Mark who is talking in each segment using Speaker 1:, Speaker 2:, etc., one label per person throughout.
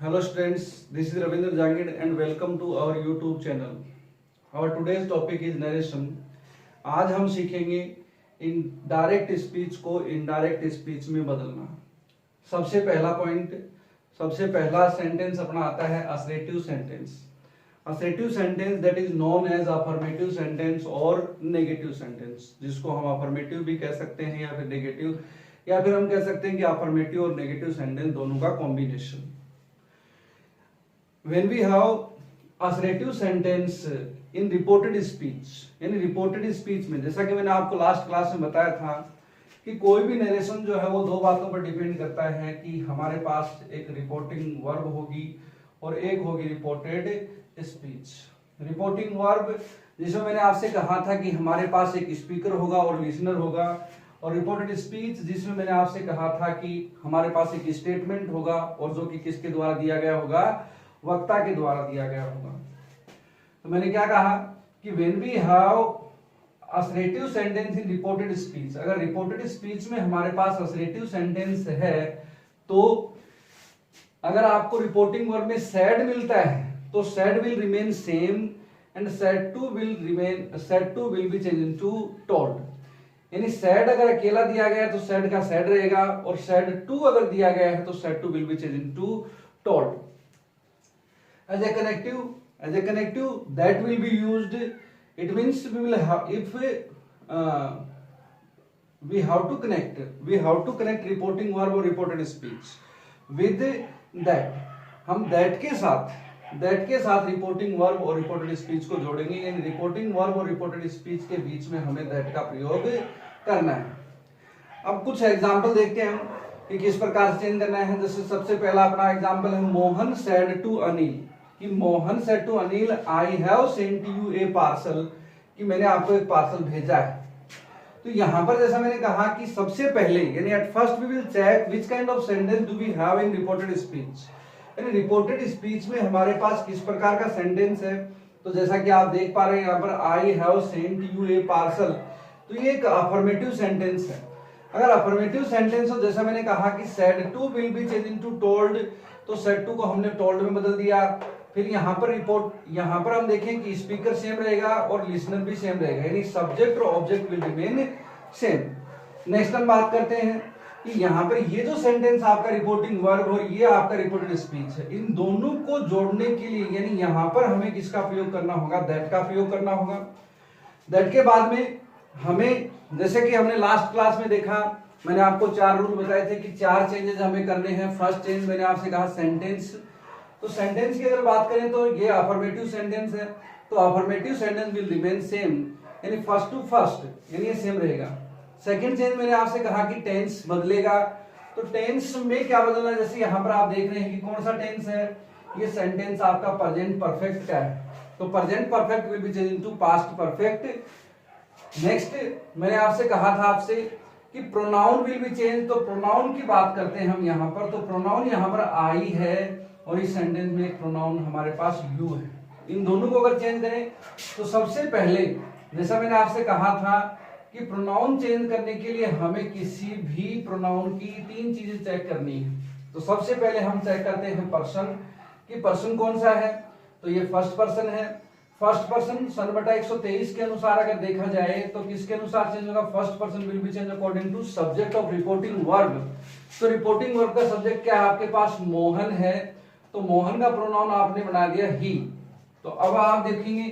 Speaker 1: Hello students, this is Ravindra Jangid and welcome to our YouTube channel. Our today's topic is narration. आज हम सीखेंगे इन direct speech को indirect speech में बदलना। सबसे पहला सेंटेंस अपना आता है assertive sentence. Assertive sentence that is known as affirmative sentence और नेगेटिव सेंटेंस, जिसको हम अफर्मेटिव भी कह सकते हैं या फिर नेगेटिव, या फिर हम कह सकते हैं कि अफर्मेटिव और नेगेटिव सेंटेंस दोनों का combination. When we have assertive sentence in reported speech, यानी रिपोर्टेड स्पीच में, जैसा कि मैंने आपको लास्ट क्लास में बताया था कि कोई भी नरेशन जो है वो दो बातों पर डिपेंड करता है कि हमारे पास एक रिपोर्टिंग वर्ब होगी और एक होगी रिपोर्टेड स्पीच। रिपोर्टिंग वर्ब जिसमें मैंने आपसे कहा था कि हमारे पास एक स्पीकर होगा और लिसनर होगा, और रिपोर्टेड स्पीच जिसमें मैंने आपसे कहा था कि हमारे पास एक स्टेटमेंट होगा और जो कि किसके द्वारा दिया गया होगा, वक्ता के द्वारा दिया गया होगा। तो मैंने क्या कहा कि when we have assertive sentence in reported speech, अगर रिपोर्टेड स्पीच में हमारे पास असर्टिव सेंटेंस है तो अगर आपको रिपोर्टिंग वर्ब में सैड मिलता है तो said will remain same and said to will be change into told. यानी सैड अगर अकेला दिया गया है तो सैड का सैड रहेगा, और सैड टू अगर दिया गया है तो said to will be change into told. As a connective that will be used, it means we will have, if we have to connect reporting verb or reported speech with that, हम that के साथ reporting verb और reported speech को जोड़ेंगे। यानी reporting verb और reported speech के बीच में हमें that का प्रयोग करना है। अब कुछ एग्जांपल देखते हैं हम कि किस प्रकार से चेंज करना है। जैसे सबसे पहला अपना एग्जांपल है, मोहन सेड टू अनिल, कि Mohan said to Anil I have sent you a parcel, कि मैंने आपको एक पार्सल भेजा है। तो यहां पर जैसा मैंने कहा कि सबसे पहले यानी at first we will check which kind of sentence do we have in reported speech. यानी रिपोर्टेड स्पीच में हमारे पास किस प्रकार का सेंटेंस है। तो जैसा कि आप देख पा रहे हैं यहाँ पर आई have sent you a parcel, तो ये एक अफर्मेटिव सेंटेंस है। अगर अफर्मेटिव सेंटेंस हो, जैसा मैंने कहा कि said to will be change into told, तो सेड टू को हमने टोल्ड में बदल दिया। फिर यहाँ पर हम देखें कि स्पीकर सेम रहेगा और लिसनर भी सेम रहेगा, यानी सब्जेक्ट और object will remain same. Next हम बात करते हैं कि यहाँ पर ये जो सेंटेंस आपका रिपोर्टिंग वर्ब और ये आपका रिपोर्टेड स्पीच है, इन दोनों को जोड़ने के लिए यानी यहाँ पर हमें किसका प्रयोग करना होगा, दैट का प्रयोग करना होगा। दैट के बाद में हमें, जैसे कि हमने लास्ट क्लास में देखा, मैंने आपको 4 रूल बताए थे कि 4 चेंजेस हमें करने हैं। फर्स्ट चेंज मैंने आपसे कहा सेंटेंस, तो सेंटेंस की अगर बात करें तो ये अफर्मेटिव सेंटेंस है, तो affirmative sentence will remain same, यानी फर्स्ट टू फर्स्ट, यानी ये सेम रहेगा। सेकंड चेंज मैंने आपसे कहा कि टेंस बदलेगा, तो टेंस में क्या बदलना है, जैसे यहाँ पर आप देख रहे हैं कि कौन सा टेंस है, ये सेंटेंस आपका प्रेजेंट परफेक्ट का है, तो present perfect will be change into past perfect. Next मैंने आपसे कहा था कि प्रोनाउन विल बी चेंज, तो प्रोनाउन की बात करते हैं हम यहाँ पर, तो प्रोनाउन यहाँ पर आई है और इस सेंटेंस में एक प्रोनाउन हमारे पास यू है। इन दोनों को अगर चेंज करें तो सबसे पहले जैसा मैंने आपसे कहा था कि प्रोनाउन चेंज करने के लिए हमें किसी भी प्रोनाउन की 3 चीजें चेक करनी है। तो सबसे पहले हम चेक करते हैं पर्सन, कि पर्सन कौन सा है, तो ये फर्स्ट पर्सन है। फर्स्ट पर्सन सन बटा 123 के अनुसार अगर देखा जाए तो किसके अनुसार चेंज होगा, first person will be change according to subject of reporting verb. तो रिपोर्टिंग वर्ब का सब्जेक्ट क्या है, आपके पास मोहन है, तो मोहन का प्रोनाउन आपने बना दिया ही। तो अब आप देखेंगे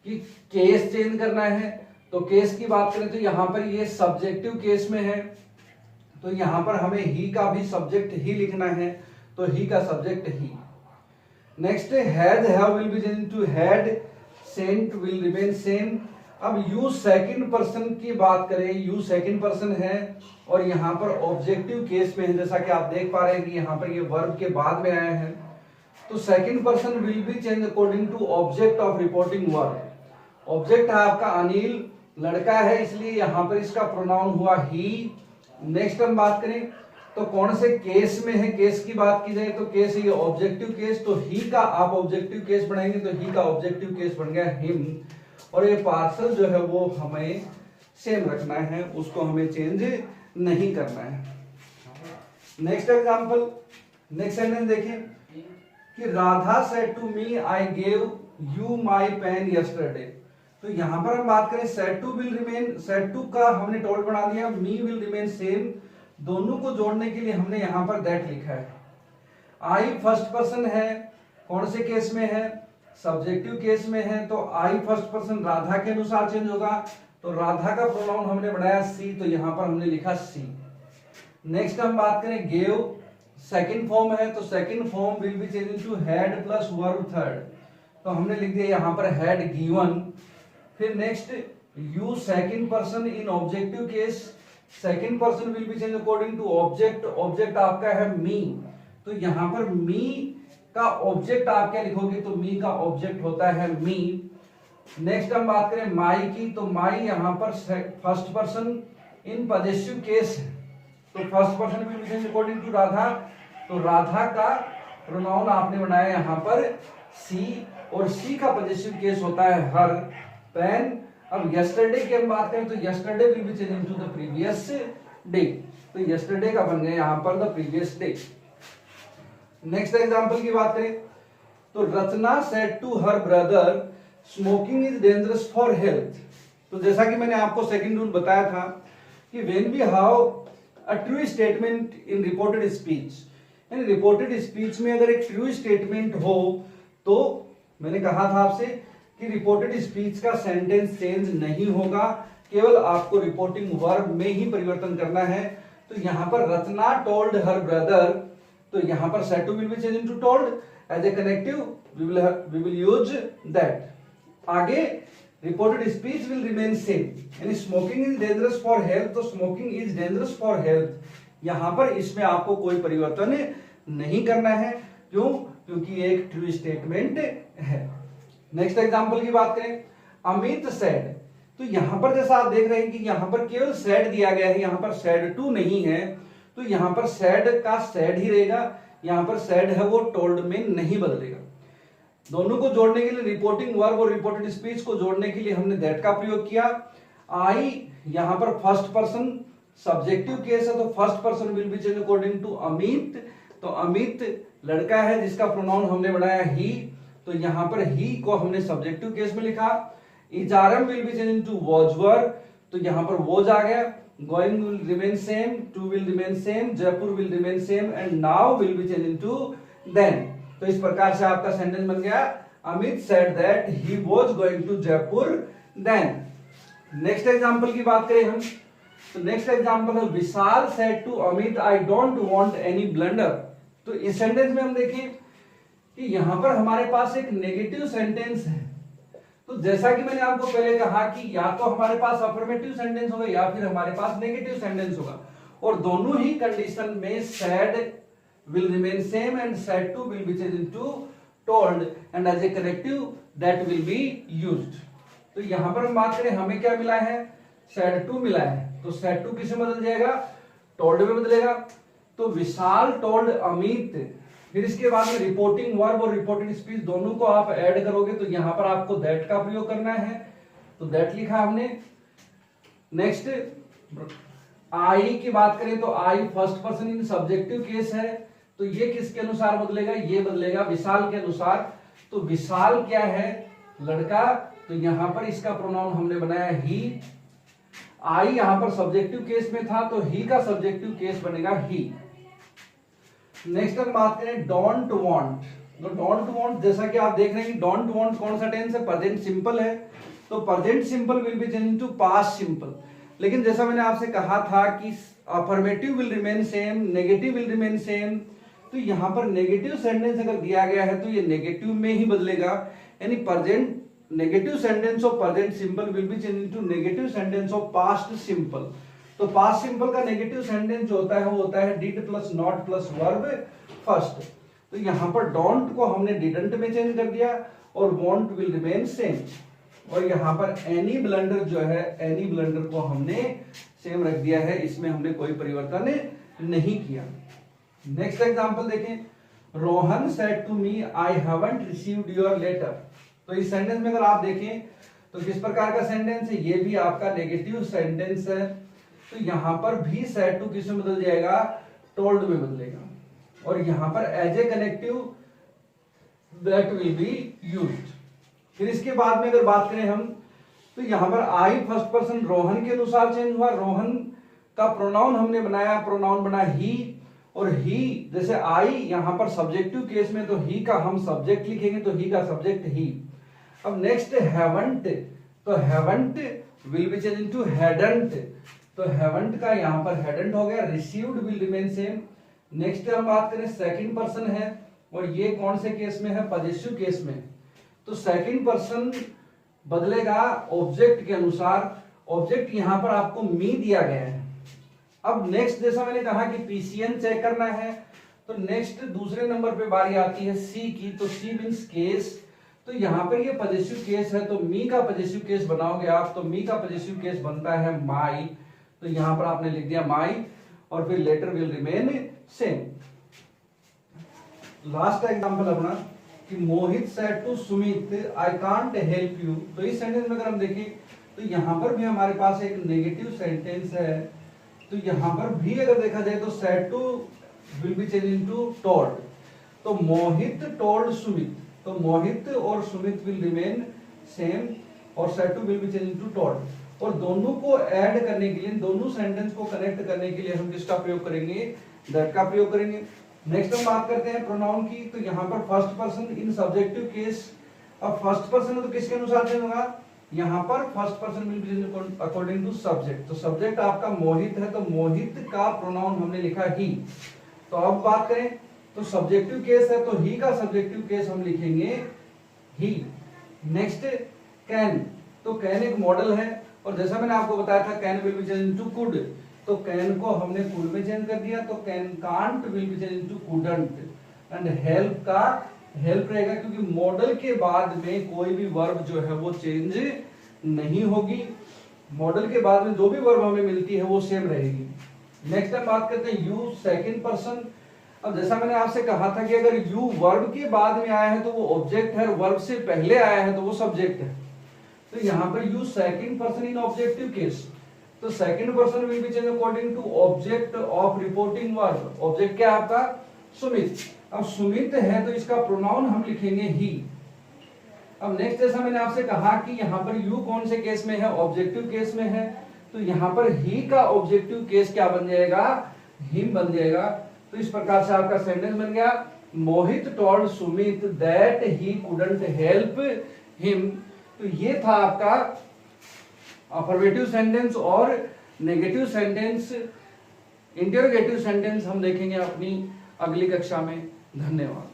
Speaker 1: कि केस चेंज करना है, तो केस की बात करें तो यहाँ पर ये सब्जेक्टिव केस में है, तो यहाँ पर हमें ही का भी सब्जेक्ट ही लिखना है, तो ही का सब्जेक्ट ही। Next has have will be change to had, sent will remain same. अब यू सेकंड पर्सन की बात करें, यू सेकंड पर्सन है और यहाँ पर ऑब्जेक्टिव केस में है, जैसा कि आप देख पा रहे हैं कि यहाँ पर ये वर्ब के बाद में आया है, तो second person will be change according to object of reporting verb. Object है आपका अनिल, लड़का है, इसलिए यहाँ पर इसका प्रोनाउन हुआ ही। नेक्स्ट हम बात करें तो कौन से केस में है, केस की बात की जाए तो केस ये ऑब्जेक्टिव केस, तो ही का आप ऑब्जेक्टिव केस बनाएंगे तो ही का ऑब्जेक्टिव केस बन गया हिम, और ये पार्सल जो है वो हमें सेम रखना है, उसको हमें चेंज नहीं करना है। नेक्स्ट एग्जांपल, नेक्स्ट सेंटेंस देखिए, कि Radha said to me I gave you my pen yesterday. तो यहां पर हम बात करें said to will remain, said to का हमने टोल्ड बना दिया, मी विल रिमेन सेम, दोनों को जोड़ने के लिए हमने यहां पर दैट लिखा है। आई फर्स्ट पर्सन है, कौन से केस में है, सब्जेक्टिव केस में है, तो आई फर्स्ट पर्सन राधा के अनुसार चेंज होगा, तो राधा का प्रोनाउन हमने बनाया सी, तो यहां पर हमने लिखा सी। नेक्स्ट हम बात करें गेव, सेकंड फॉर्म है, तो second form will be change into had plus verb third, तो हमने लिख दिया यहां पर हैड गिवन। फिर next you second person in objective case, second person will be change according to object, object आपका है मी, तो यहां पर मी का ऑब्जेक्ट आप क्या लिखोगे, तो मी का ऑब्जेक्ट होता है मी। नेक्स्ट हम बात करें माई की, तो माई यहां पर first person in possessive case है, तो first person will be change according to Radha, तो राधा का प्रोनाउन आपने बनाया यहां पर सी, और सी का पॉजेसिव केस होता है हर, पेन। अब यस्टरडे की हम बात करें, तो yesterday will be change into the previous day, तो यस्टरडे का बन गया यहां पर the previous day. Next example की बात करें, तो Rachna said to her brother smoking is dangerous for health. तो जैसा कि मैंने आपको सेकंड रूल बताया था कि when we have a true statement in reported speech, यानी रिपोर्टेड स्पीच में अगर एक ट्रू स्टेटमेंट हो, तो मैंने कहा था आपसे कि रिपोर्टेड स्पीच का सेंटेंस चेंज नहीं होगा, केवल आपको रिपोर्टिंग वर्ब में ही परिवर्तन करना है। तो यहां पर रचना टोल्ड हर ब्रदर, तो यहां पर said to will be change into told, as a connective we will use that. आगे reported speech will remain same, यानी smoking is dangerous for health, तो smoking is dangerous for health, यहां पर इसमें आपको कोई परिवर्तन नहीं करना है। क्यों? क्योंकि एक ट्रू स्टेटमेंट है। नेक्स्ट एग्जांपल की बात करें, अमित सेड, तो यहां पर जैसा आप देख रहे हैं कि यहां पर केवल सेड दिया गया है, यहां पर सेड टू नहीं है, तो यहां पर सेड का सेड ही रहेगा, यहां पर सेड है वो टोल्ड में नहीं बदलेगा। दोनों को जोड़ने के लिए, रिपोर्टिंग वर्ब और रिपोर्टेड स्पीच को जोड़ने के लिए हमने दैट का प्रयोग किया। आई यहां पर फर्स्ट पर्सन सब्जेक्टिव केस है, तो first person will be change according to Amit, तो अमित लड़का है जिसका प्रोनाउन हमने बनाया ही, तो यहां पर ही को हमने सब्जेक्टिव केस में लिखा। Is are am will be change into was were, तो यहां पर वॉज आ गया। Going will remain same, to will remain same, Jaipur will remain same, and now will be change into then. तो इस प्रकार से आपका सेंटेंस बन गया, Amit said that he was going to Jaipur then. Next example की बात करें हम, तो नेक्स्ट एग्जांपल है Vishal said to Amit I don't want any blunder. तो इस सेंटेंस में हम देखें कि यहां पर हमारे पास एक नेगेटिव सेंटेंस है। तो जैसा कि मैंने आपको पहले कहा कि या तो हमारे पास अफर्मेटिव सेंटेंस होगा या फिर हमारे पास नेगेटिव सेंटेंस होगा, और दोनों ही कंडीशन में said will remain same and said to will be change into told, and as a corrective that will be used. तो यहां पर हम बात करें हमें क्या मिला है, सैड टू मिला है, तो सैड टू किसमें बदल जाएगा, टोल्ड में बदलेगा। तो विशाल टोल्ड अमित, फिर इसके बाद में रिपोर्टिंग वर्ब और रिपोर्टेड स्पीच दोनों को आप ऐड करोगे, तो यहां पर आपको दैट का प्रयोग करना है, तो दैट लिखा हमने। नेक्स्ट आई की बात करें, तो I first person in subjective case है, तो ये किसके अनुसार बदलेगा, ये बदलेगा विशाल के अनुसार। तो विशाल क्या है, लड़का, तो यहां पर इसका प्रोनाउन हमने बनाया ही। आई यहां पर सब्जेक्टिव केस में था, तो ही का सब्जेक्टिव केस बनेगा ही। नेक्स्ट हम बात करें डोंट वांट, तो डोंट वांट जैसा कि आप देख रहे हैं कि डोंट वांट कौन सा टेंस है, प्रेजेंट सिंपल है, तो present simple will be change to past simple. लेकिन जैसा मैंने आपसे कहा था कि affirmative will remain same, negative will remain same, तो यहां पर नेगेटिव सेंटेंस अगर दिया गया है तो ये नेगेटिव में ही बदलेगा, यानी present negative sentence of present simple will be change to negative sentence of past simple. तो पास्ट सिंपल का नेगेटिव सेंटेंस जो होता है वो होता है did plus not plus verb first. तो यहां पर डोंट को हमने डिडंट में चेंज कर दिया और वांट विल रिमेन सेम, और यहां पर एनी ब्लंडर जो है, एनी ब्लंडर को हमने सेम रख दिया है, इसमें हमने कोई परिवर्तन नहीं किया। नेक्स्ट एग्जांपल देखें, Rohan said to me I haven't received your letter. तो इस सेंटेंस में अगर आप देखें तो किस प्रकार का सेंटेंस है, ये भी आपका नेगेटिव सेंटेंस है, तो यहां पर भी सेड टू किस में बदल जाएगा, टोल्ड में बदलेगा, और यहां पर as a connective that will be used। फिर इसके बाद में अगर बात करें हम, तो यहां पर आई फर्स्ट पर्सन रोहन के अनुसार चेंज हुआ। रोहन का प्रोनाउन हमने बनाया, प्रोनाउन बना ही, और ही जैसे आई यहां पर सब्जेक्टिव केस में तो ही का हम सब्जेक्ट लिखेंगे, तो ही का सब्जेक्ट ही। अब नेक्स्ट हैवंट, तो haven't will be change into hadn't, तो हैवंट का यहां पर हैडंट हो गया। Received will remain same. Next हम बात करें सेकंड पर्सन है, और ये कौन से केस में है, पॉजिटिव केस में। तो सेकंड पर्सन बदलेगा ऑब्जेक्ट के अनुसार। ऑब्जेक्ट यहां पर आपको मी दिया गया है। अब नेक्स्ट जैसा मैंने कहा कि पीसीएन चेक करना है, तो नेक्स्ट दूसरे नंबर पे बारी आती है सी की। तो सी मींस केस, तो यहां पर ये पॉजिटिव केस है, तो मी का पॉजिटिव केस बनाओगे आप, तो मी का पॉजिटिव केस बनता है माई। तो यहां पर आपने लिख दिया माई, और फिर letter will remain same. Last example अपना कि मोहित said to Sumit I can't help you. तो इस सेंटेंस में अगर हम देखें तो यहां पर भी हमारे पास एक नेगेटिव सेंटेंस है। तो यहां पर भी अगर देखा जाए तो said to will be change into told. तो मोहित टोल्ड सुमित, तो मोहित और सुमित विल रिमेन सेम, और said to will be change into told. और दोनों को ऐड करने के लिए, दोनों सेंटेंस को कनेक्ट करने के लिए हम किसका प्रयोग करेंगे, दैट का प्रयोग करेंगे। नेक्स्ट हम बात करते हैं प्रोनाउन की। तो यहां पर first person in subjective case. अब फर्स्ट पर्सन है तो किसके अनुसार चेंज होगा, यहां पर first person will be according to subject. तो सब्जेक्ट आपका मोहित है, तो मोहित का प्रोनाउन हमने लिखा ही। तो अब बात करें तो सब्जेक्टिव केस है, तो ही का सब्जेक्टिव केस हम लिखेंगे ही। नेक्स्ट कैन, तो कैन एक मॉडल है, और जैसा मैंने आपको बताया था can will be change into could, तो कैन को हमने कुड में चेंज कर दिया। तो can can't will be change into couldn't. And help का हेल्प रहेगा, क्योंकि मॉडल के बाद में कोई भी वर्ब जो है वो चेंज नहीं होगी। मॉडल के बाद में जो भी वर्ब हमें मिलती है वो सेम रहेगी। नेक्स्ट हम बात करते हैं यू सेकंड पर्सन। अब जैसा मैंने आपसे कहा था कि अगर यू वर्ब के बाद में आया है तो वो ऑब्जेक्ट है, और वर्ब से पहले आया है तो वो सब्जेक्ट है। तो यहां पर you second person in objective case, तो second person will be change according to object of reporting verb. Object क्या है आपका, सुमित। अब सुमित है तो इसका प्रोनाउन हम लिखेंगे ही। अब नेक्स्ट जैसा मैंने आपसे कहा कि यहां पर यू कौन से केस में है, ऑब्जेक्टिव केस में है, तो यहां पर ही का ऑब्जेक्टिव केस क्या बन जाएगा, हिम बन जाएगा। तो इस प्रकार से आपका सेंटेंस बन गया, Mohit told Sumit that he couldn't help him. तो ये था आपका अफर्मेटिव सेंटेंस और नेगेटिव सेंटेंस। इंटरोगेटिव सेंटेंस हम देखेंगे अपनी अगली कक्षा में। धन्यवाद।